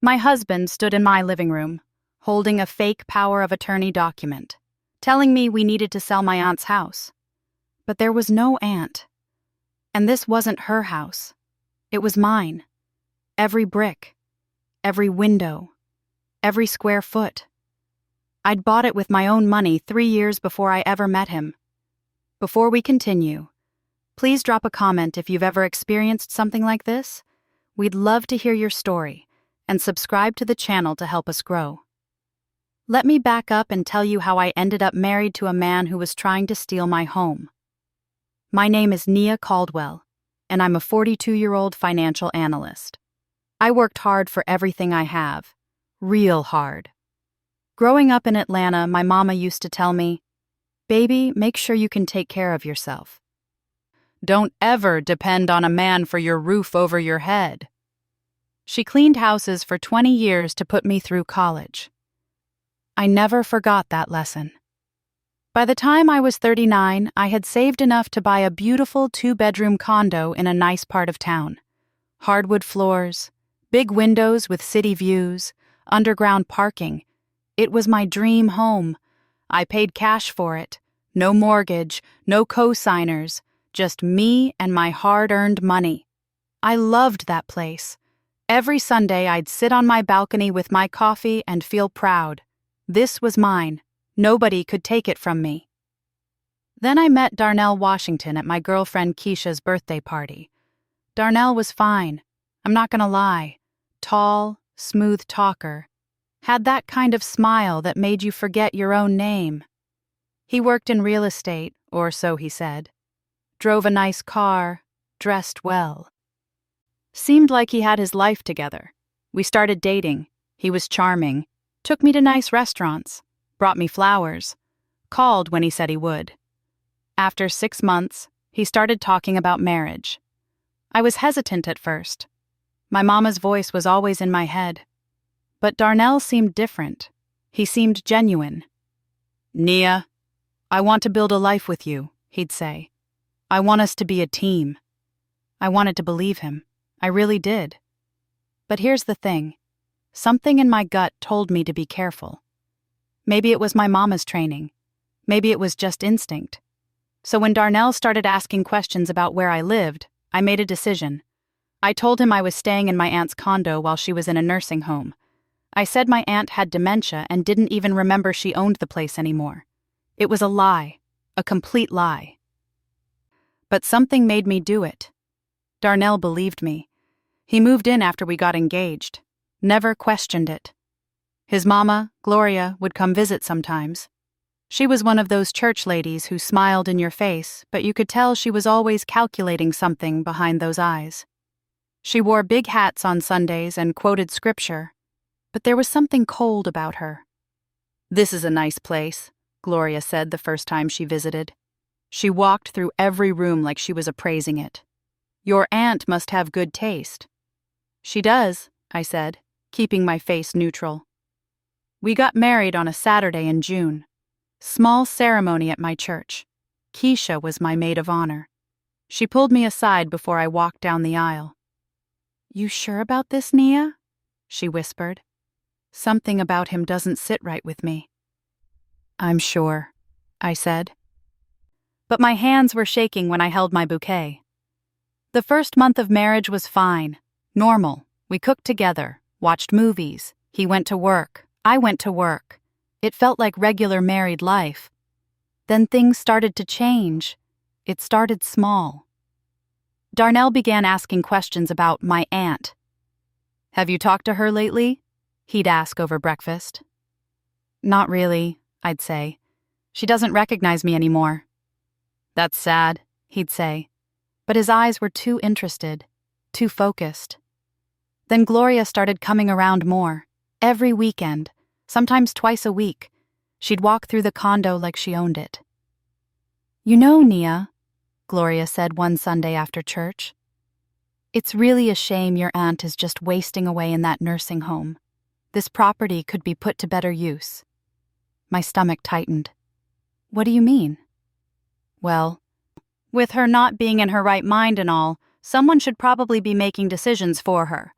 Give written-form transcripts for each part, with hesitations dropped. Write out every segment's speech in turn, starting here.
My husband stood in my living room, holding a fake power of attorney document, telling me we needed to sell my aunt's house. But there was no aunt. And this wasn't her house. It was mine. Every brick, every window, every square foot. I'd bought it with my own money 3 years before I ever met him. Before we continue, please drop a comment if you've ever experienced something like this. We'd love to hear your story, and subscribe to the channel to help us grow. Let me back up and tell you how I ended up married to a man who was trying to steal my home. My name is Nia Caldwell, and I'm a 42-year-old financial analyst. I worked hard for everything I have, real hard. Growing up in Atlanta, my mama used to tell me, "Baby, make sure you can take care of yourself. Don't ever depend on a man for your roof over your head." She cleaned houses for 20 years to put me through college. I never forgot that lesson. By the time I was 39, I had saved enough to buy a beautiful 2-bedroom condo in a nice part of town. Hardwood floors, big windows with city views, underground parking. It was my dream home. I paid cash for it. No mortgage, no co-signers, just me and my hard-earned money. I loved that place. Every Sunday I'd sit on my balcony with my coffee and feel proud. This was mine. Nobody could take it from me. Then I met Darnell Washington at my girlfriend Keisha's birthday party. Darnell was fine. I'm not gonna lie. Tall, smooth talker. Had that kind of smile that made you forget your own name. He worked in real estate, or so he said. Drove a nice car, dressed well. Seemed like he had his life together. We started dating. He was charming. Took me to nice restaurants. Brought me flowers. Called when he said he would. After 6 months, he started talking about marriage. I was hesitant at first. My mama's voice was always in my head. But Darnell seemed different. He seemed genuine. "Nia, I want to build a life with you," he'd say. "I want us to be a team." I wanted to believe him. I really did. But here's the thing. Something in my gut told me to be careful. Maybe it was my mama's training. Maybe it was just instinct. So when Darnell started asking questions about where I lived, I made a decision. I told him I was staying in my aunt's condo while she was in a nursing home. I said my aunt had dementia and didn't even remember she owned the place anymore. It was a lie, a complete lie. But something made me do it. Darnell believed me. He moved in after we got engaged. Never questioned it. His mama, Gloria, would come visit sometimes. She was one of those church ladies who smiled in your face, but you could tell she was always calculating something behind those eyes. She wore big hats on Sundays and quoted scripture, but there was something cold about her. "This is a nice place," Gloria said the first time she visited. She walked through every room like she was appraising it. "Your aunt must have good taste." "She does," I said, keeping my face neutral. We got married on a Saturday in June. Small ceremony at my church. Keisha was my maid of honor. She pulled me aside before I walked down the aisle. "You sure about this, Nia?" she whispered. "Something about him doesn't sit right with me." "I'm sure," I said. But my hands were shaking when I held my bouquet. The first month of marriage was fine, normal. We cooked together, watched movies. He went to work. I went to work. It felt like regular married life. Then things started to change. It started small. Darnell began asking questions about my aunt. "Have you talked to her lately?" he'd ask over breakfast. "Not really," I'd say. "She doesn't recognize me anymore." "That's sad," he'd say. But his eyes were too interested, too focused. Then Gloria started coming around more, every weekend, sometimes twice a week. She'd walk through the condo like she owned it. "You know, Nia," Gloria said one Sunday after church, "it's really a shame your aunt is just wasting away in that nursing home. This property could be put to better use." My stomach tightened. "What do you mean?" "Well, with her not being in her right mind and all, someone should probably be making decisions for her.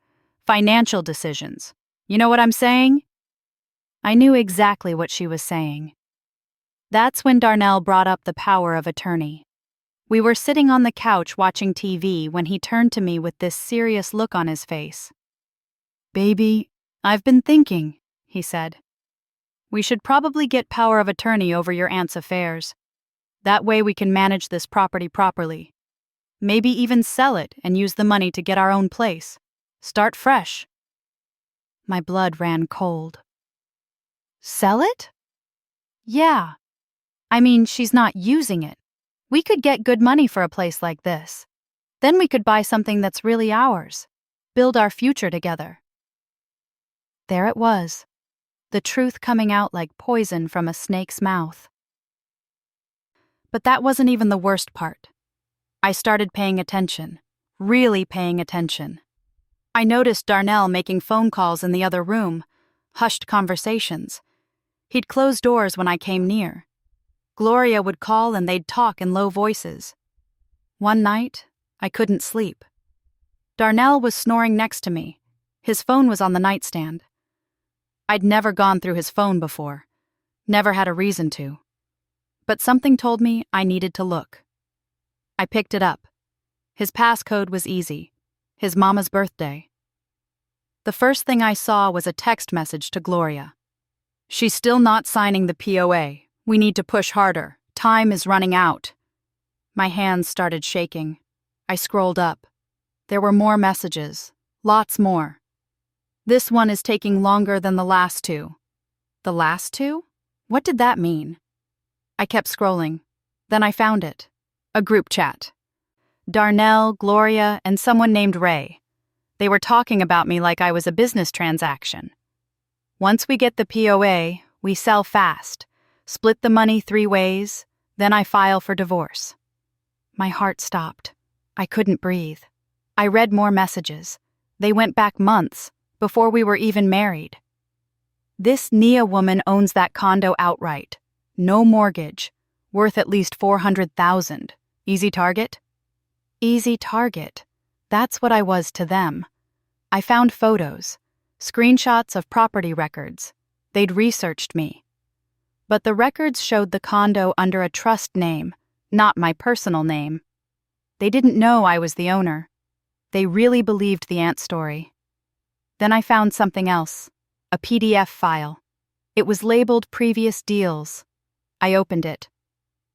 Financial decisions. You know what I'm saying?" I knew exactly what she was saying. That's when Darnell brought up the power of attorney. We were sitting on the couch watching TV when he turned to me with this serious look on his face. "Baby, I've been thinking," he said. "We should probably get power of attorney over your aunt's affairs. That way we can manage this property properly. Maybe even sell it and use the money to get our own place. Start fresh." My blood ran cold. "Sell it?" "Yeah. I mean, she's not using it. We could get good money for a place like this. Then we could buy something that's really ours. Build our future together." There it was, the truth coming out like poison from a snake's mouth. But that wasn't even the worst part. I started paying attention, really paying attention. I noticed Darnell making phone calls in the other room, hushed conversations. He'd close doors when I came near. Gloria would call and they'd talk in low voices. One night, I couldn't sleep. Darnell was snoring next to me. His phone was on the nightstand. I'd never gone through his phone before, never had a reason to. But something told me I needed to look. I picked it up. His passcode was easy. His mama's birthday. The first thing I saw was a text message to Gloria. "She's still not signing the POA. We need to push harder. Time is running out." My hands started shaking. I scrolled up. There were more messages. Lots more. "This one is taking longer than the last two." The last two? What did that mean? I kept scrolling. Then I found it. A group chat. Darnell, Gloria, and someone named Ray. They were talking about me like I was a business transaction. "Once we get the POA, we sell fast, split the money 3 ways, then I file for divorce." My heart stopped. I couldn't breathe. I read more messages. They went back months, before we were even married. "This Nia woman owns that condo outright. No mortgage. Worth at least $400,000. Easy target?" Easy target. That's what I was to them. I found photos, screenshots of property records. They'd researched me. But the records showed the condo under a trust name, not my personal name. They didn't know I was the owner. They really believed the aunt story. Then I found something else, a PDF file. It was labeled Previous Deals. I opened it.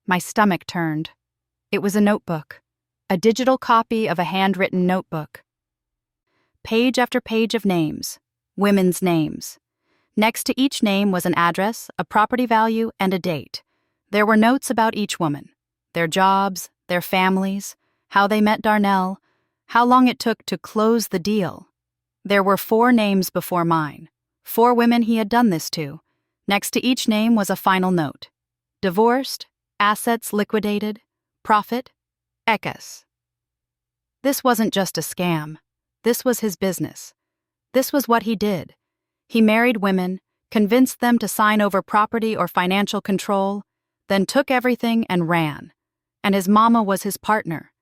My stomach turned. It was a notebook, a digital copy of a handwritten notebook. Page after page of names, women's names. Next to each name was an address, a property value, and a date. There were notes about each woman, their jobs, their families, how they met Darnell, how long it took to close the deal. There were 4 names before mine, 4 women he had done this to. Next to each name was a final note. Divorced, assets liquidated, profit, Ekas. This wasn't just a scam. This was his business. This was what he did. He married women, convinced them to sign over property or financial control, then took everything and ran. And his mama was his partner.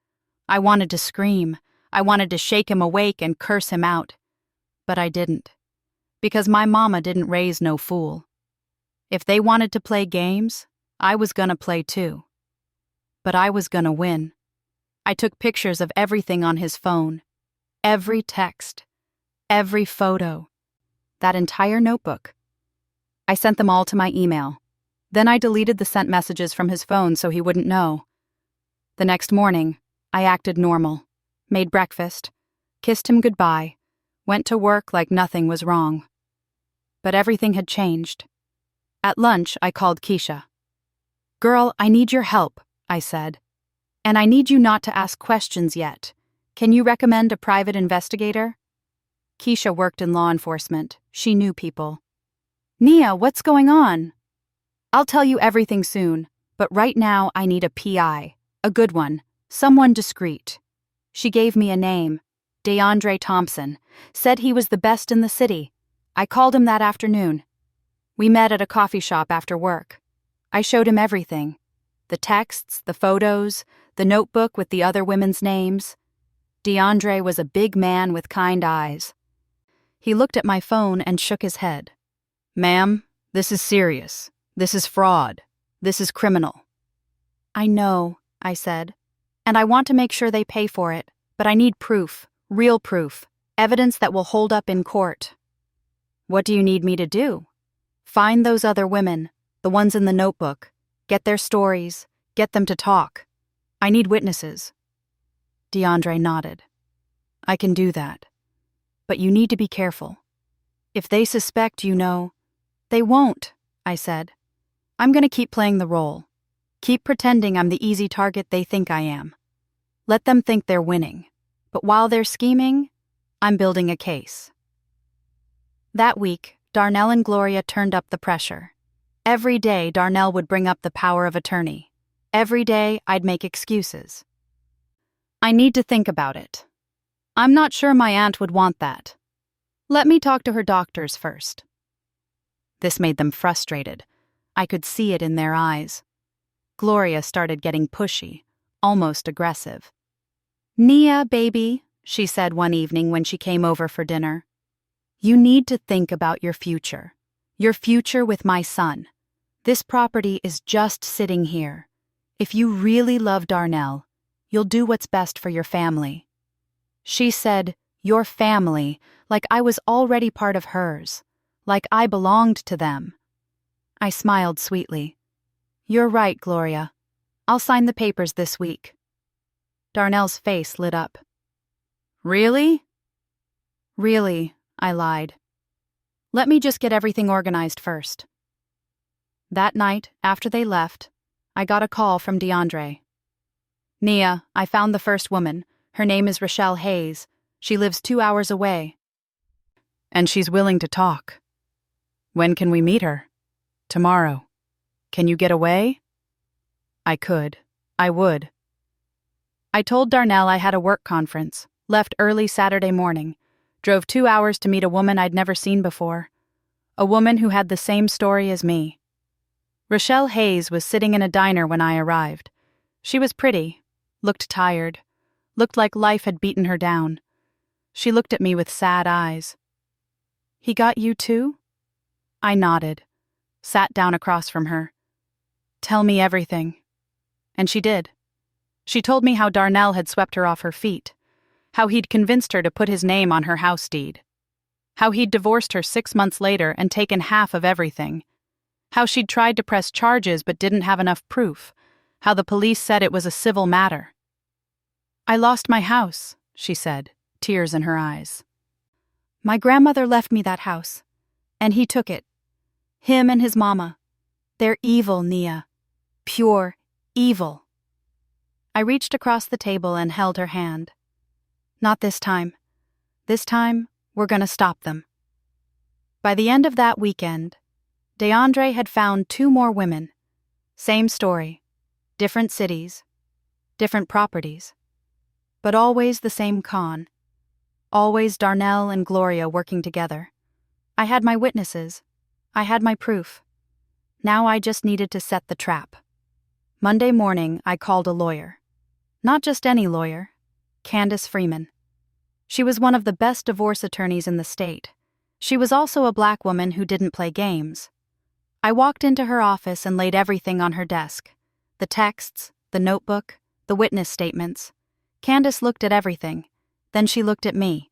I wanted to scream. I wanted to shake him awake and curse him out. But I didn't. Because my mama didn't raise no fool. If they wanted to play games, I was gonna play too. But I was gonna win. I took pictures of everything on his phone. Every text. Every photo. That entire notebook. I sent them all to my email. Then I deleted the sent messages from his phone so he wouldn't know. The next morning, I acted normal. Made breakfast. Kissed him goodbye. Went to work like nothing was wrong. But everything had changed. At lunch, I called Keisha. "Girl, I need your help," I said. "And I need you not to ask questions yet. Can you recommend a private investigator?" Keisha worked in law enforcement. She knew people. "Nia, what's going on?" "I'll tell you everything soon, but right now I need a PI. A good one. Someone discreet." She gave me a name. DeAndre Thompson. Said he was the best in the city. I called him that afternoon. We met at a coffee shop after work. I showed him everything. The texts, the photos, the notebook with the other women's names. DeAndre was a big man with kind eyes. He looked at my phone and shook his head. "Ma'am, this is serious. This is fraud. This is criminal." "I know," I said. "And I want to make sure they pay for it, but I need proof, real proof, evidence that will hold up in court." "What do you need me to do?" "Find those other women, the ones in the notebook. Get their stories. Get them to talk. I need witnesses." DeAndre nodded. "I can do that. But you need to be careful. If they suspect, They won't," I said. "I'm going to keep playing the role. Keep pretending I'm the easy target they think I am. Let them think they're winning. But while they're scheming, I'm building a case." That week, Darnell and Gloria turned up the pressure. Every day, Darnell would bring up the power of attorney. Every day, I'd make excuses. "I need to think about it. I'm not sure my aunt would want that. Let me talk to her doctors first." This made them frustrated. I could see it in their eyes. Gloria started getting pushy, almost aggressive. "Nia, baby," she said one evening when she came over for dinner, "you need to think about your future with my son. This property is just sitting here. If you really love Darnell, you'll do what's best for your family." She said, "Your family," like I was already part of hers, like I belonged to them. I smiled sweetly. "You're right, Gloria. I'll sign the papers this week." Darnell's face lit up. "Really?" "Really," I lied. "Let me just get everything organized first." That night, after they left, I got a call from DeAndre. "Nia, I found the first woman. Her name is Rochelle Hayes. She lives 2 hours away. And she's willing to talk. When can we meet her?" "Tomorrow." "Can you get away?" I could. I would. I told Darnell I had a work conference, left early Saturday morning, drove 2 hours to meet a woman I'd never seen before. A woman who had the same story as me. Rochelle Hayes was sitting in a diner when I arrived. She was pretty, looked tired, looked like life had beaten her down. She looked at me with sad eyes. "He got you too?" I nodded, sat down across from her. "Tell me everything." And she did. She told me how Darnell had swept her off her feet, how he'd convinced her to put his name on her house deed, how he'd divorced her 6 months later and taken half of everything, how she'd tried to press charges but didn't have enough proof, how the police said it was a civil matter. "I lost my house," she said, tears in her eyes. "My grandmother left me that house, and he took it. Him and his mama. They're evil, Nia. Pure evil." I reached across the table and held her hand. "Not this time. This time, we're gonna stop them." By the end of that weekend, DeAndre had found 2 more women. Same story. Different cities. Different properties. But always the same con. Always Darnell and Gloria working together. I had my witnesses. I had my proof. Now I just needed to set the trap. Monday morning, I called a lawyer. Not just any lawyer. Candace Freeman. She was one of the best divorce attorneys in the state. She was also a black woman who didn't play games. I walked into her office and laid everything on her desk. The texts, the notebook, the witness statements. Candace looked at everything. Then she looked at me.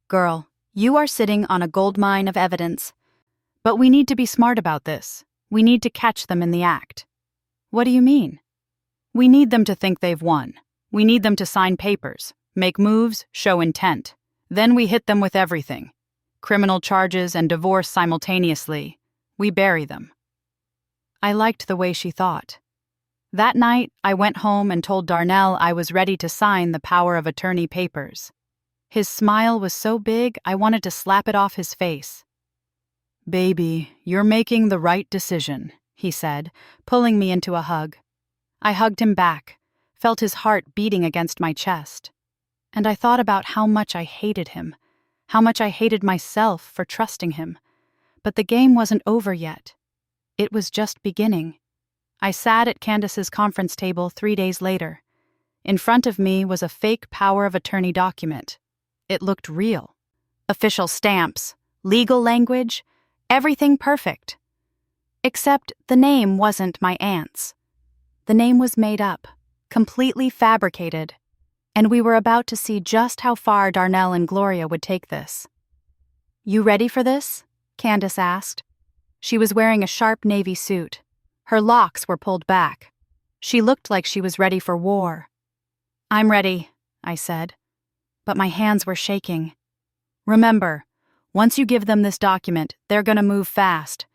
"Girl, you are sitting on a goldmine of evidence. But we need to be smart about this. We need to catch them in the act." "What do you mean?" "We need them to think they've won. We need them to sign papers, make moves, show intent. Then we hit them with everything. Criminal charges and divorce simultaneously. We bury them." I liked the way she thought. That night, I went home and told Darnell I was ready to sign the power of attorney papers. His smile was so big I wanted to slap it off his face. "Baby, you're making the right decision," he said, pulling me into a hug. I hugged him back, felt his heart beating against my chest. And I thought about how much I hated him, how much I hated myself for trusting him. But the game wasn't over yet. It was just beginning. I sat at Candace's conference table 3 days later. In front of me was a fake power of attorney document. It looked real. Official stamps, legal language, everything perfect. Except the name wasn't my aunt's. The name was made up, completely fabricated, and we were about to see just how far Darnell and Gloria would take this. "You ready for this?" Candace asked. She was wearing a sharp navy suit. Her locks were pulled back. She looked like she was ready for war. "I'm ready," I said, but my hands were shaking. "Remember, once you give them this document, they're gonna move fast.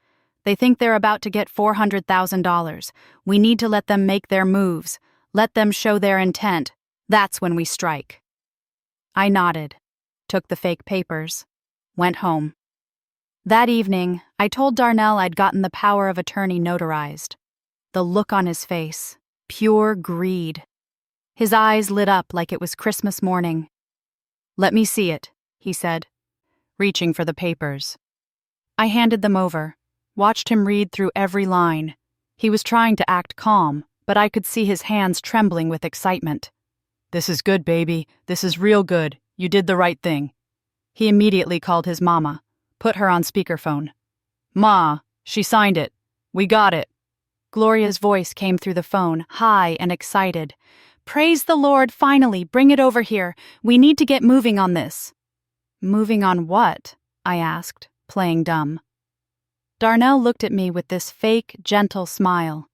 They think they're about to get $400,000. We need to let them make their moves, let them show their intent. That's when we strike." I nodded, took the fake papers, went home. That evening, I told Darnell I'd gotten the power of attorney notarized. The look on his face, pure greed. His eyes lit up like it was Christmas morning. "Let me see it," he said, reaching for the papers. I handed them over, watched him read through every line. He was trying to act calm, but I could see his hands trembling with excitement. "This is good, baby. This is real good. You did the right thing." He immediately called his mama, put her on speakerphone. "Ma, she signed it. We got it." Gloria's voice came through the phone, high and excited. "Praise the Lord, finally, bring it over here. We need to get moving on this." "Moving on what?" I asked, playing dumb. Darnell looked at me with this fake, gentle smile.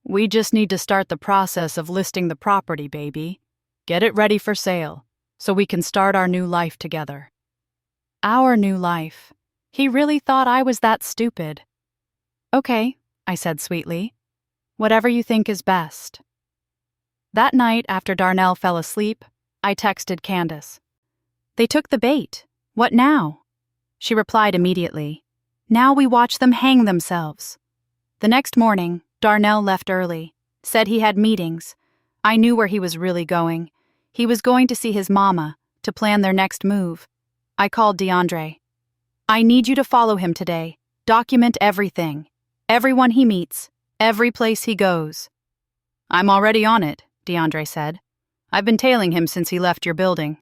"We just need to start the process of listing the property, baby. Get it ready for sale, so we can start our new life together." Our new life. He really thought I was that stupid. "Okay," I said sweetly. "Whatever you think is best." That night, after Darnell fell asleep, I texted Candace. "They took the bait. What now?" She replied immediately. "Now we watch them hang themselves." The next morning, Darnell left early, said he had meetings. I knew where he was really going. He was going to see his mama, to plan their next move. I called DeAndre. "I need you to follow him today. Document everything. Everyone he meets. Every place he goes." "I'm already on it," DeAndre said. "I've been tailing him since he left your building."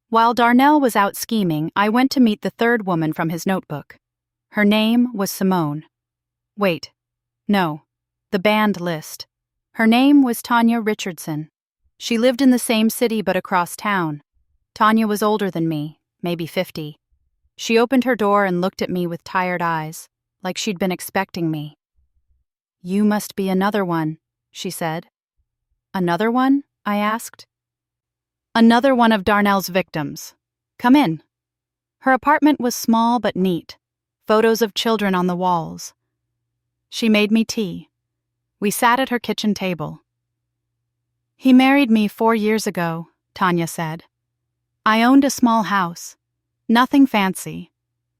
While Darnell was out scheming, I went to meet the third woman from his notebook. Her name was Simone. Wait. No. The band list. Her name was Tanya Richardson. She lived in the same city but across town. Tanya was older than me, maybe 50. She opened her door and looked at me with tired eyes, like she'd been expecting me. "You must be another one," she said. "Another one?" I asked. "Another one of Darnell's victims. Come in." Her apartment was small but neat, photos of children on the walls. She made me tea. We sat at her kitchen table. "He married me 4 years ago," Tanya said. "I owned a small house. Nothing fancy,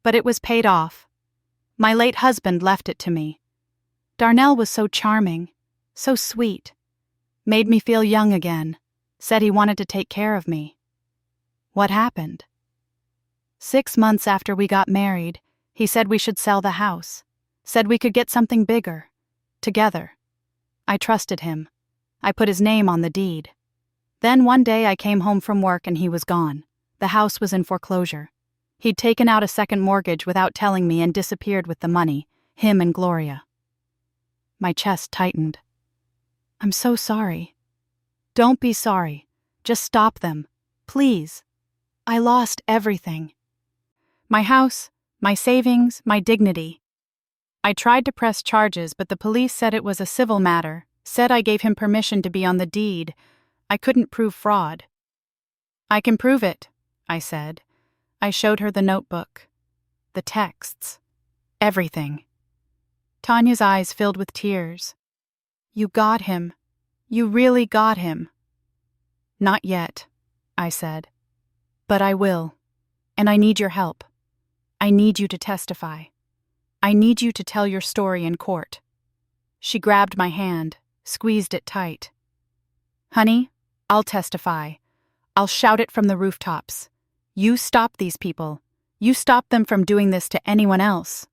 but it was paid off. My late husband left it to me. Darnell was so charming, so sweet. Made me feel young again. Said he wanted to take care of me." "What happened?" "6 months after we got married, he said we should sell the house. Said we could get something bigger. Together. I trusted him. I put his name on the deed. Then one day I came home from work and he was gone. The house was in foreclosure. He'd taken out a second mortgage without telling me and disappeared with the money, him and Gloria." My chest tightened. "I'm so sorry." "Don't be sorry. Just stop them. Please. I lost everything. My house, my savings, my dignity. I tried to press charges, but the police said it was a civil matter, said I gave him permission to be on the deed. I couldn't prove fraud." "I can prove it," I said. I showed her the notebook, the texts, everything. Tanya's eyes filled with tears. "You got him. You really got him." "Not yet," I said. "But I will. And I need your help. I need you to testify. I need you to tell your story in court." She grabbed my hand, squeezed it tight. "Honey, I'll testify. I'll shout it from the rooftops. You stop these people. You stop them from doing this to anyone else."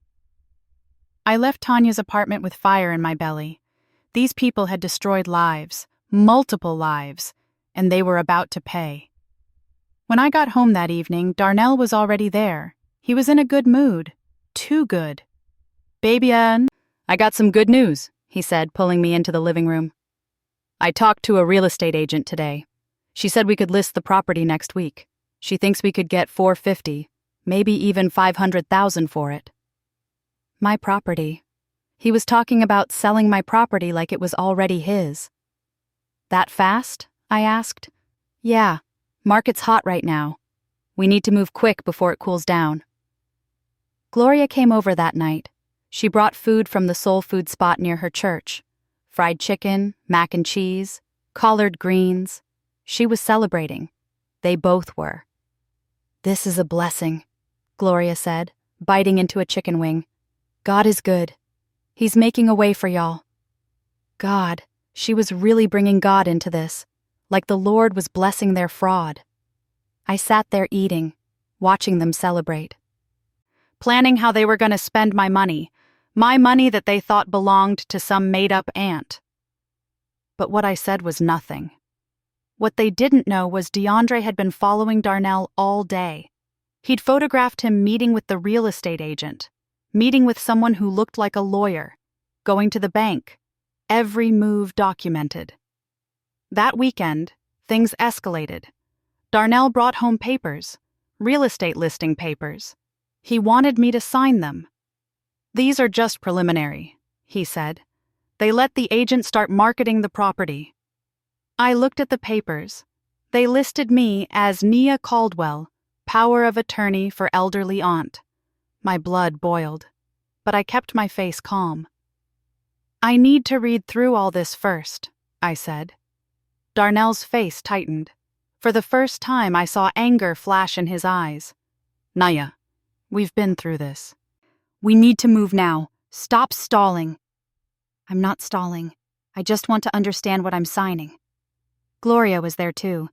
I left Tanya's apartment with fire in my belly. These people had destroyed lives, multiple lives, and they were about to pay. When I got home that evening, Darnell was already there. He was in a good mood. Too good. "Baby Ann, I got some good news," he said, pulling me into the living room. "I talked to a real estate agent today. She said we could list the property next week. She thinks we could get $450, maybe even $500,000 for it." My property. He was talking about selling my property like it was already his. "That fast?" I asked. "Yeah, market's hot right now. We need to move quick before it cools down." Gloria came over that night. She brought food from the soul food spot near her church. Fried chicken, mac and cheese, collard greens. She was celebrating. They both were. "This is a blessing," Gloria said, biting into a chicken wing. "God is good. He's making a way for y'all." God, she was really bringing God into this, like the Lord was blessing their fraud. I sat there eating, watching them celebrate. Planning how they were going to spend my money that they thought belonged to some made-up aunt. But what I said was nothing. What they didn't know was DeAndre had been following Darnell all day. He'd photographed him meeting with the real estate agent, meeting with someone who looked like a lawyer, going to the bank, every move documented. That weekend, things escalated. Darnell brought home papers, real estate listing papers. He wanted me to sign them. "These are just preliminary," he said. "They let the agent start marketing the property." I looked at the papers. They listed me as Nia Caldwell, power of attorney for elderly aunt. My blood boiled, but I kept my face calm. "I need to read through all this first," I said. Darnell's face tightened. For the first time, I saw anger flash in his eyes. "Naya, we've been through this. We need to move now. Stop stalling." "I'm not stalling. I just want to understand what I'm signing." Gloria was there too.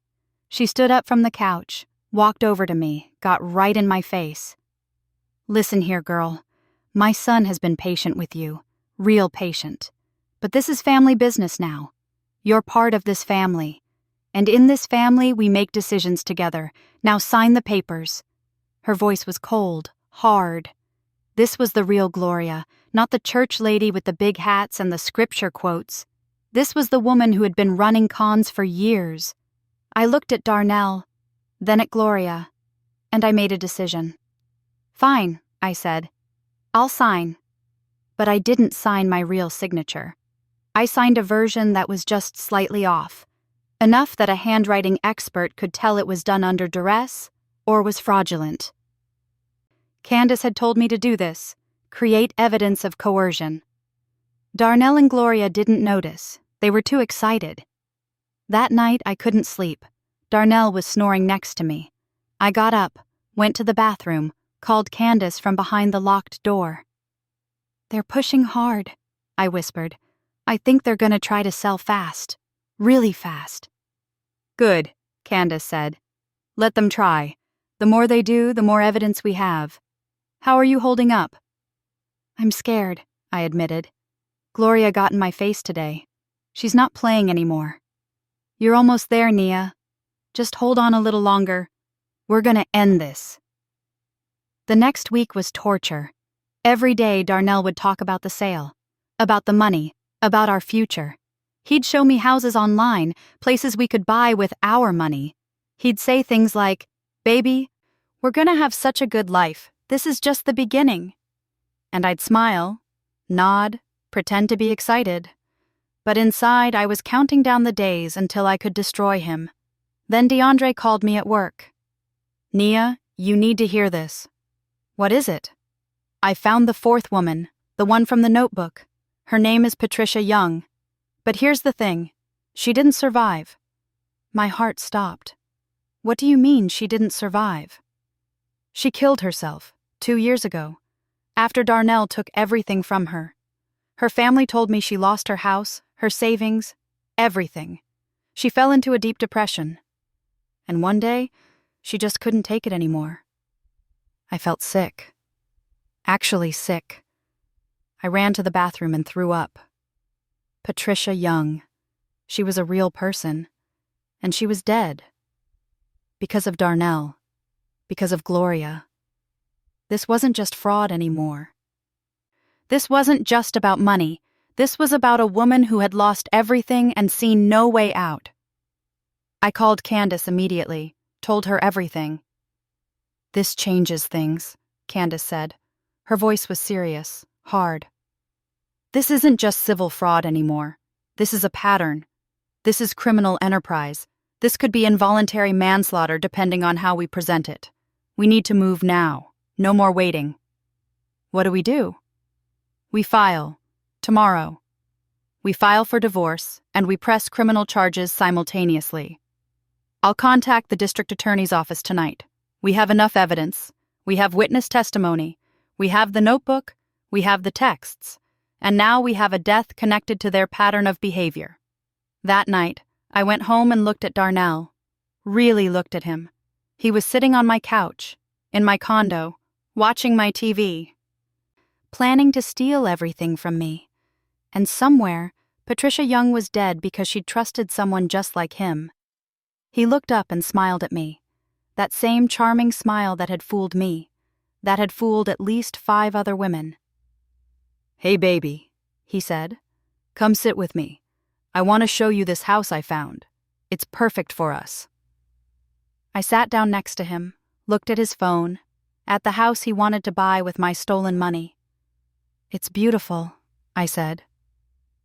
She stood up from the couch, walked over to me, got right in my face. "Listen here, girl. My son has been patient with you. Real patient. But this is family business now. You're part of this family. And in this family, we make decisions together. Now sign the papers." Her voice was cold, hard. This was the real Gloria, not the church lady with the big hats and the scripture quotes. This was the woman who had been running cons for years. I looked at Darnell, then at Gloria, and I made a decision. "Fine," I said. "I'll sign." But I didn't sign my real signature. I signed a version that was just slightly off, enough that a handwriting expert could tell it was done under duress or was fraudulent. Candace had told me to do this, create evidence of coercion. Darnell and Gloria didn't notice. They were too excited. That night, I couldn't sleep. Darnell was snoring next to me. I got up, went to the bathroom, called Candace from behind the locked door. "They're pushing hard," I whispered. "I think they're gonna try to sell fast. Really fast." "Good," Candace said. "Let them try. The more they do, the more evidence we have. How are you holding up?" "I'm scared," I admitted. "Gloria got in my face today. She's not playing anymore." "You're almost there, Nia. Just hold on a little longer. We're gonna end this." The next week was torture. Every day Darnell would talk about the sale, about the money, about our future. He'd show me houses online, places we could buy with our money. He'd say things like, "Baby, we're gonna have such a good life. This is just the beginning." And I'd smile, nod, pretend to be excited. But inside, I was counting down the days until I could destroy him. Then DeAndre called me at work. "Nia, you need to hear this." "What is it?" "I found the fourth woman, the one from the notebook. Her name is Patricia Young. But here's the thing. She didn't survive." My heart stopped. "What do you mean she didn't survive?" "She killed herself 2 years ago, after Darnell took everything from her. Her family told me she lost her house, her savings, everything. She fell into a deep depression. And one day, she just couldn't take it anymore." I felt sick. Actually sick. I ran to the bathroom and threw up. Patricia Young. She was a real person. And she was dead. because of Darnell, because of Gloria. This wasn't just fraud anymore. This wasn't just about money. This was about a woman who had lost everything and seen no way out. I called Candace immediately, told her everything. "This changes things," Candace said. Her voice was serious, hard. "This isn't just civil fraud anymore. This is a pattern. This is criminal enterprise. This could be involuntary manslaughter depending on how we present it. We need to move now. No more waiting." "What do we do?" "We file. Tomorrow. We file for divorce, and we press criminal charges simultaneously. I'll contact the district attorney's office tonight. We have enough evidence. We have witness testimony. We have the notebook. We have the texts. And now we have a death connected to their pattern of behavior." That night, I went home and looked at Darnell. Really looked at him. He was sitting on my couch, in my condo, watching my TV, planning to steal everything from me. And somewhere, Patricia Young was dead because she'd trusted someone just like him. He looked up and smiled at me. That same charming smile that had fooled me, that had fooled at least 5 other women. "Hey, baby," he said. "Come sit with me. I want to show you this house I found. It's perfect for us." I sat down next to him, looked at his phone, at the house he wanted to buy with my stolen money. "It's beautiful," I said.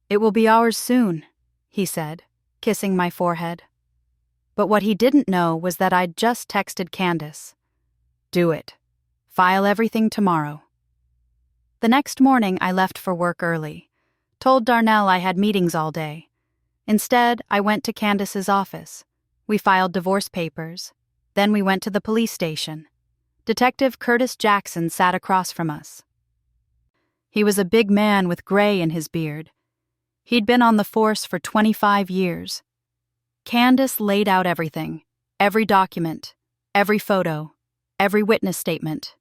"It will be ours soon," he said, kissing my forehead. But what he didn't know was that I'd just texted Candace. "Do it. File everything tomorrow." The next morning, I left for work early. Told Darnell I had meetings all day. Instead, I went to Candace's office. We filed divorce papers. Then we went to the police station. Detective Curtis Jackson sat across from us. He was a big man with gray in his beard. He'd been on the force for 25 years. Candace laid out everything, every document, every photo, every witness statement,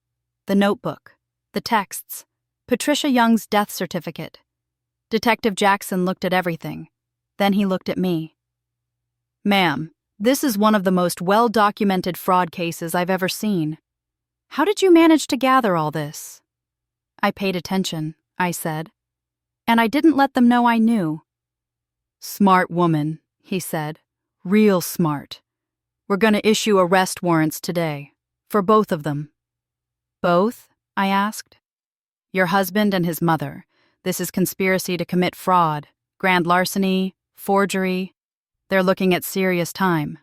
the notebook, the texts, Patricia Young's death certificate. Detective Jackson looked at everything. Then he looked at me. "Ma'am, this is one of the most well-documented fraud cases I've ever seen. How did you manage to gather all this?" "I paid attention," I said. "And I didn't let them know I knew." "Smart woman," he said. "Real smart. We're going to issue arrest warrants today, for both of them." "Both?" I asked. "Your husband and his mother. This is conspiracy to commit fraud, grand larceny, forgery. They're looking at serious time."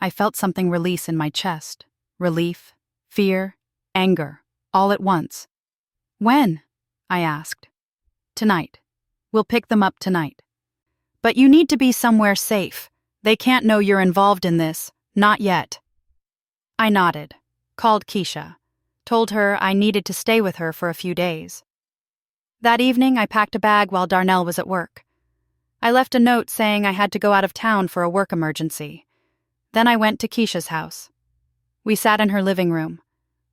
I felt something release in my chest. Relief, fear, anger, all at once. "When?" I asked. "Tonight. We'll pick them up tonight. But you need to be somewhere safe. They can't know you're involved in this. Not yet." I nodded, called Keisha, told her I needed to stay with her for a few days. That evening, I packed a bag while Darnell was at work. I left a note saying I had to go out of town for a work emergency. Then I went to Keisha's house. We sat in her living room.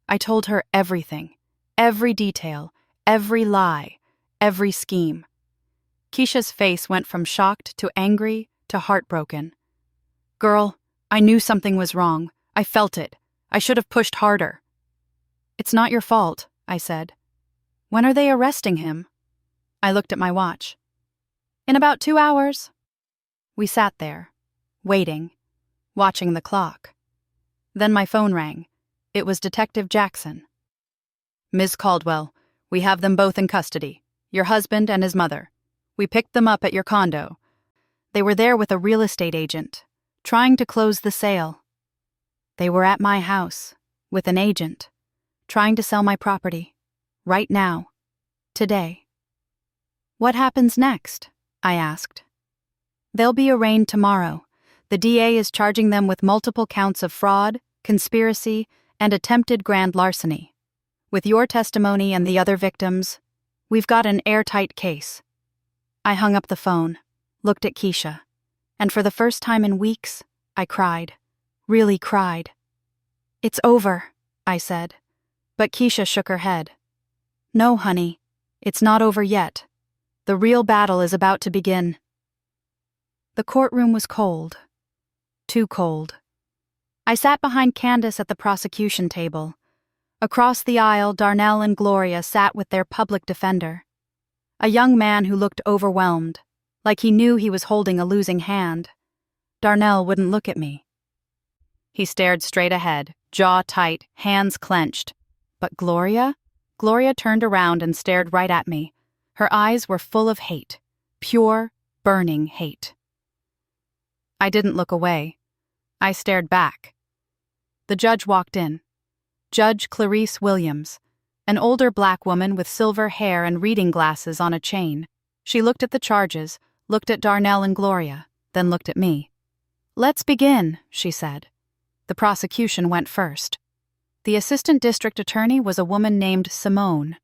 I told her everything, every detail, every lie, every scheme. Keisha's face went from shocked to angry to heartbroken. "Girl, I knew something was wrong. I felt it. I should have pushed harder." "It's not your fault," I said. "When are they arresting him?" I looked at my watch. "In about 2 hours." We sat there, waiting, watching the clock. Then my phone rang. It was Detective Jackson. "Ms. Caldwell, we have them both in custody, your husband and his mother. We picked them up at your condo. They were there with a real estate agent, trying to close the sale. They were at my house, with an agent, trying to sell my property. Right now. Today." "What happens next?" I asked. "They'll be arraigned tomorrow. The DA is charging them with multiple counts of fraud, conspiracy, and attempted grand larceny. With your testimony and the other victims, we've got an airtight case." I hung up the phone, looked at Keisha, and for the first time in weeks, I cried. Really cried. "It's over," I said, but Keisha shook her head. "No, honey, it's not over yet. The real battle is about to begin." The courtroom was cold. Too cold. I sat behind Candace at the prosecution table. Across the aisle, Darnell and Gloria sat with their public defender. A young man who looked overwhelmed, like he knew he was holding a losing hand. Darnell wouldn't look at me. He stared straight ahead, jaw tight, hands clenched. But Gloria? Gloria turned around and stared right at me. Her eyes were full of hate, pure, burning hate. I didn't look away. I stared back. The judge walked in. Judge Clarice Williams, an older black woman with silver hair and reading glasses on a chain. She looked at the charges, looked at Darnell and Gloria, then looked at me. "Let's begin," she said. The prosecution went first. The assistant district attorney was a woman named Simone.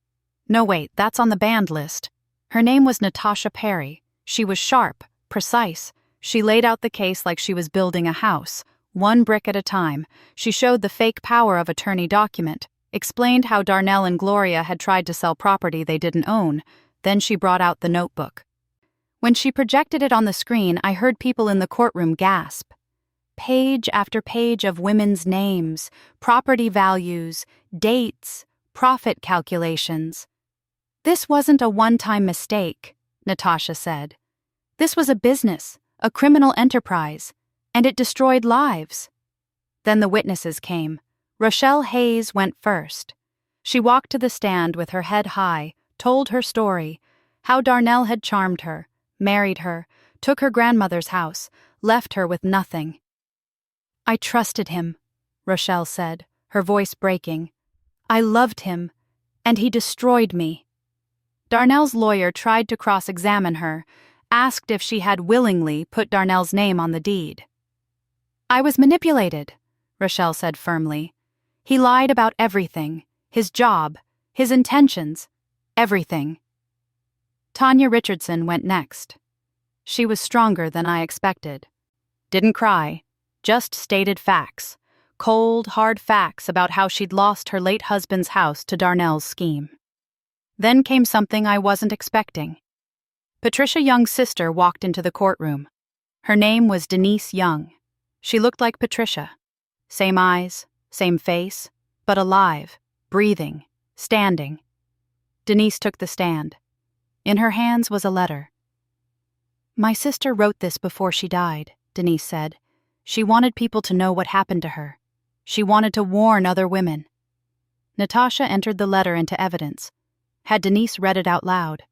No, wait, that's on the banned list. Her name was Natasha Perry. She was sharp, precise. She laid out the case like she was building a house, one brick at a time. She showed the fake power of attorney document, explained how Darnell and Gloria had tried to sell property they didn't own. Then she brought out the notebook. When she projected it on the screen, I heard people in the courtroom gasp. Page after page of women's names, property values, dates, profit calculations. "This wasn't a one-time mistake," Natasha said. "This was a business, a criminal enterprise, and it destroyed lives." Then the witnesses came. Rochelle Hayes went first. She walked to the stand with her head high, told her story, how Darnell had charmed her, married her, took her grandmother's house, left her with nothing. "I trusted him," Rochelle said, her voice breaking. "I loved him, and he destroyed me." Darnell's lawyer tried to cross-examine her, asked if she had willingly put Darnell's name on the deed. "I was manipulated," Rochelle said firmly. "He lied about everything, his job, his intentions, everything." Tanya Richardson went next. She was stronger than I expected. Didn't cry, just stated facts, cold, hard facts about how she'd lost her late husband's house to Darnell's scheme. Then came something I wasn't expecting. Patricia Young's sister walked into the courtroom. Her name was Denise Young. She looked like Patricia. Same eyes, same face, but alive, breathing, standing. Denise took the stand. In her hands was a letter. "My sister wrote this before she died," Denise said. "She wanted people to know what happened to her. She wanted to warn other women." Natasha entered the letter into evidence. Had Denise read it out loud?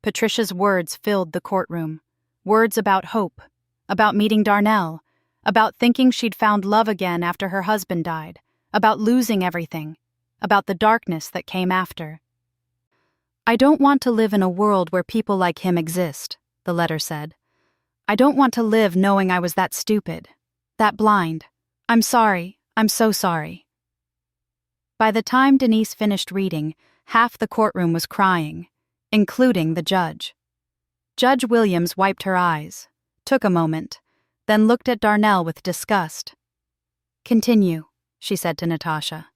Patricia's words filled the courtroom. Words about hope, about meeting Darnell, about thinking she'd found love again after her husband died, about losing everything, about the darkness that came after. "I don't want to live in a world where people like him exist," the letter said. "I don't want to live knowing I was that stupid, that blind. I'm sorry, I'm so sorry." By the time Denise finished reading, half the courtroom was crying, including the judge. Judge Williams wiped her eyes, took a moment, then looked at Darnell with disgust. "Continue," she said to Natasha.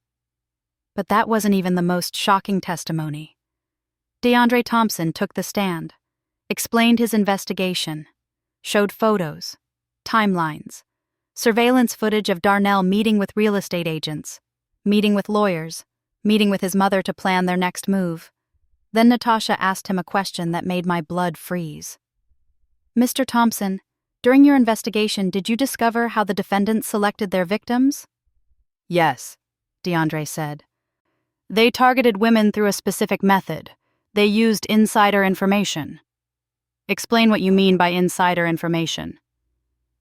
But that wasn't even the most shocking testimony. DeAndre Thompson took the stand, explained his investigation, showed photos, timelines, surveillance footage of Darnell meeting with real estate agents, meeting with lawyers, meeting with his mother to plan their next move. Then Natasha asked him a question that made my blood freeze. "Mr. Thompson, during your investigation, did you discover how the defendants selected their victims?" "Yes," DeAndre said. "They targeted women through a specific method. They used insider information." "Explain what you mean by insider information."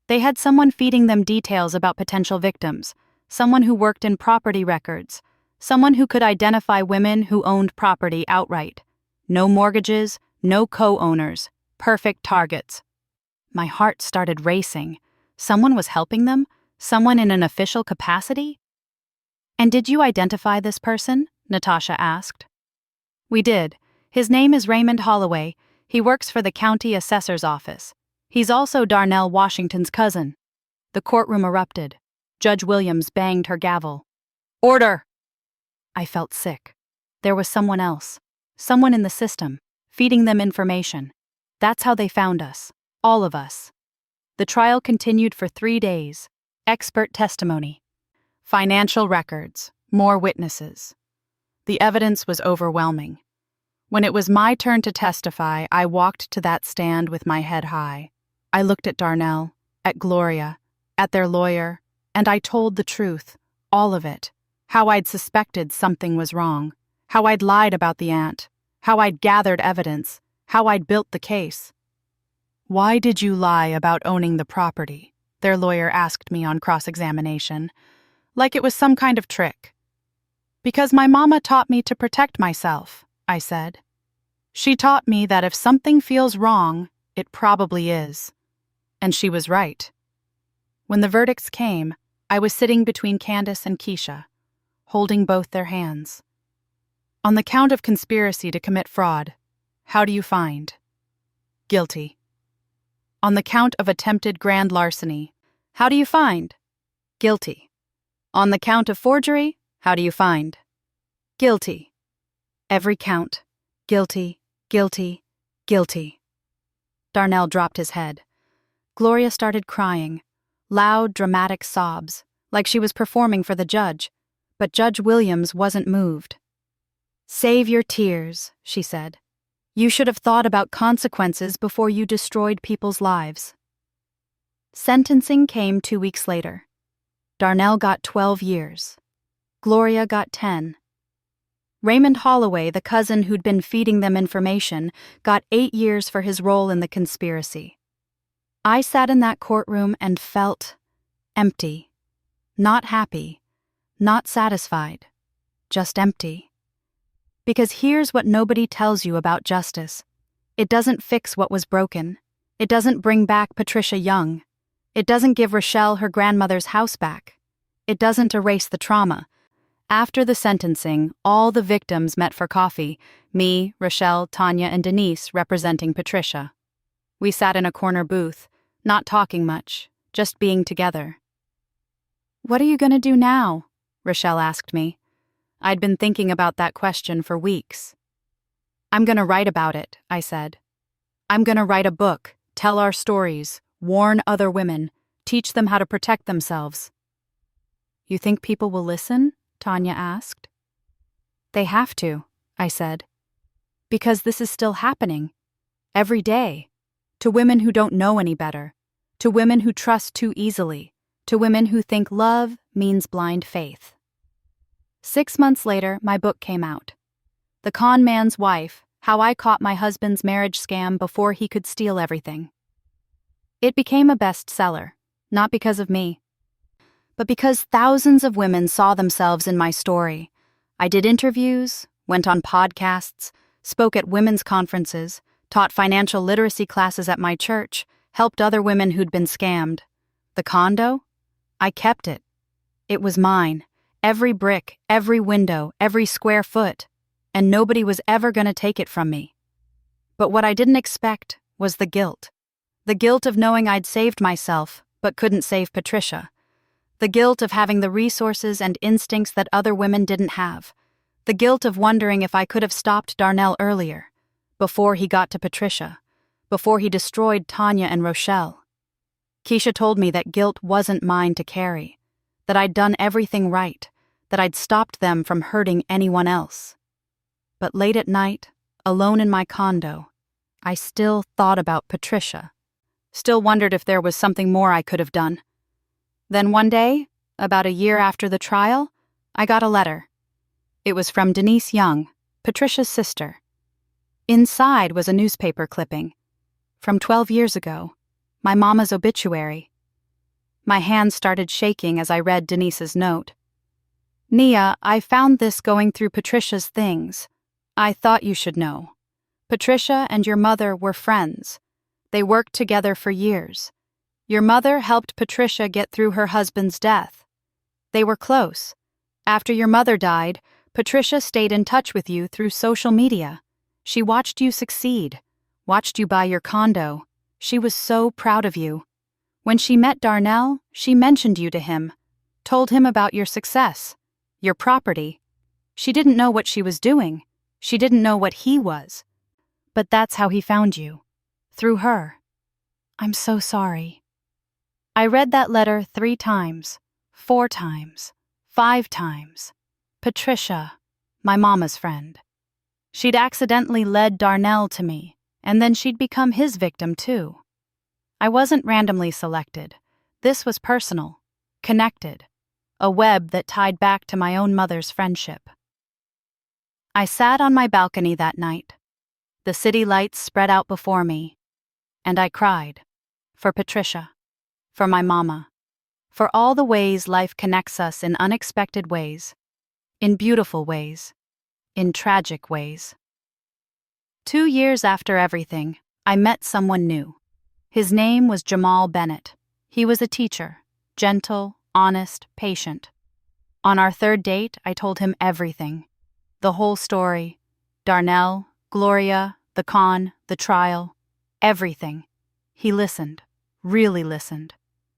"They had someone feeding them details about potential victims, someone who worked in property records, someone who could identify women who owned property outright. No mortgages, no co-owners, perfect targets." My heart started racing. Someone was helping them? Someone in an official capacity? "And did you identify this person?" Natasha asked. "We did. His name is Raymond Holloway. He works for the county assessor's office. He's also Darnell Washington's cousin." The courtroom erupted. Judge Williams banged her gavel. "Order!" I felt sick. There was someone else, someone in the system, feeding them information. That's how they found us, all of us. The trial continued for 3 days. Expert testimony, Financial records, more witnesses. The evidence was overwhelming. When it was my turn to testify, I walked to that stand with my head high. I looked at Darnell, at Gloria, at their lawyer, and I told the truth, all of it. How I'd suspected something was wrong, how I'd lied about the aunt, how I'd gathered evidence, how I'd built the case. "Why did you lie about owning the property?" their lawyer asked me on cross-examination, like it was some kind of trick. "Because my mama taught me to protect myself," I said. "She taught me that if something feels wrong, it probably is." And she was right. When the verdicts came, I was sitting between Candace and Keisha, holding both their hands. On the count of conspiracy to commit fraud, how do you find? Guilty. On the count of attempted grand larceny, how do you find? Guilty. On the count of forgery, how do you find? Guilty. Every count. Guilty, guilty, guilty. Darnell dropped his head. Gloria started crying, loud, dramatic sobs, like she was performing for the judge, but Judge Williams wasn't moved. "Save your tears," she said. "You should have thought about consequences before you destroyed people's lives." Sentencing came 2 weeks later. Darnell got 12 years. Gloria got 10. Raymond Holloway, the cousin who'd been feeding them information, got 8 years for his role in the conspiracy. I sat in that courtroom and felt empty. Not happy, not satisfied, just empty. Because here's what nobody tells you about justice. It doesn't fix what was broken. It doesn't bring back Patricia Young. It doesn't give Rochelle her grandmother's house back. It doesn't erase the trauma. After the sentencing, all the victims met for coffee, me, Rochelle, Tanya, and Denise representing Patricia. We sat in a corner booth, not talking much, just being together. "What are you going to do now?" Rochelle asked me. I'd been thinking about that question for weeks. "I'm going to write about it," I said. "I'm going to write a book, tell our stories, warn other women, teach them how to protect themselves." "You think people will listen?" Tanya asked. "They have to," I said. "Because this is still happening. Every day. To women who don't know any better. To women who trust too easily. To women who think love means blind faith." 6 months later, my book came out. The Con Man's Wife: How I Caught My Husband's Marriage Scam Before He Could Steal Everything. It became a bestseller, not because of me, but because thousands of women saw themselves in my story. I did interviews, went on podcasts, spoke at women's conferences, taught financial literacy classes at my church, helped other women who'd been scammed. The condo? I kept it. It was mine. Every brick, every window, every square foot. And nobody was ever going to take it from me. But what I didn't expect was the guilt. The guilt of knowing I'd saved myself, but couldn't save Patricia. The guilt of having the resources and instincts that other women didn't have. The guilt of wondering if I could have stopped Darnell earlier, before he got to Patricia, before he destroyed Tanya and Rochelle. Keisha told me that guilt wasn't mine to carry, that I'd done everything right, that I'd stopped them from hurting anyone else. But late at night, alone in my condo, I still thought about Patricia, still wondered if there was something more I could have done. Then one day, about a year after the trial, I got a letter. It was from Denise Young, Patricia's sister. Inside was a newspaper clipping. From 12 years ago, my mama's obituary. My hands started shaking as I read Denise's note. "Nia, I found this going through Patricia's things. I thought you should know. Patricia and your mother were friends. They worked together for years. Your mother helped Patricia get through her husband's death. They were close. After your mother died, Patricia stayed in touch with you through social media. She watched you succeed, watched you buy your condo. She was so proud of you. When she met Darnell, she mentioned you to him, told him about your success, your property. She didn't know what she was doing. She didn't know what he was. But that's how he found you. Through her. I'm so sorry." I read that letter 3 times, 4 times. 5 times. Patricia, my mama's friend. She'd accidentally led Darnell to me, and then she'd become his victim too. I wasn't randomly selected. This was personal, connected, a web that tied back to my own mother's friendship. I sat on my balcony that night. The city lights spread out before me, and I cried. For Patricia, for my mama, for all the ways life connects us in unexpected ways, in beautiful ways, in tragic ways. 2 years after everything, I met someone new. His name was Jamal Bennett. He was a teacher, gentle, honest, patient. On our 3rd date, I told him everything. The whole story. Darnell, Gloria, the con, the trial, everything. He listened, really listened.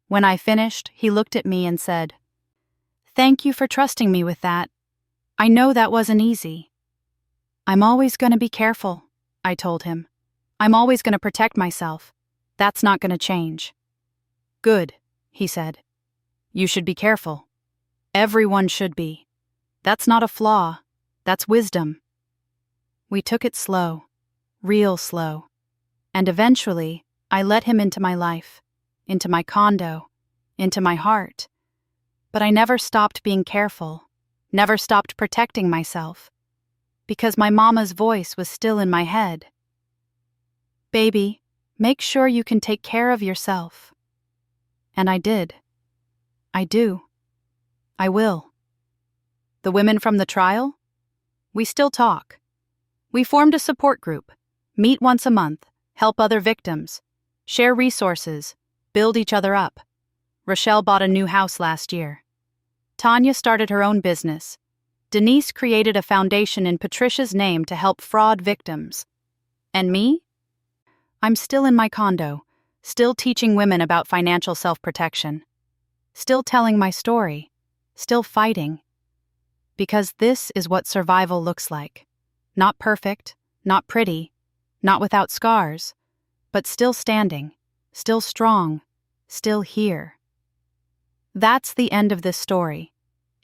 When I finished, he looked at me and said, "Thank you for trusting me with that. I know that wasn't easy." "I'm always going to be careful," I told him. "I'm always going to protect myself. That's not going to change." "Good," he said. "You should be careful. Everyone should be. That's not a flaw. That's wisdom." We took it slow, real slow. And eventually, I let him into my life, into my condo, into my heart. But I never stopped being careful, never stopped protecting myself, because my mama's voice was still in my head. "Baby, make sure you can take care of yourself." And I did. I do. I will. The women from the trial? We still talk. We formed a support group, meet once a month, help other victims, share resources, build each other up. Rochelle bought a new house last year. Tanya started her own business. Denise created a foundation in Patricia's name to help fraud victims. And me? I'm still in my condo, still teaching women about financial self-protection, still telling my story, still fighting. Because this is what survival looks like. Not perfect, not pretty, not without scars, but still standing, still strong, still here. That's the end of this story.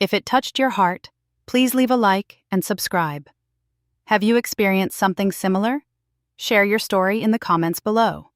If it touched your heart, please leave a like and subscribe. Have you experienced something similar? Share your story in the comments below.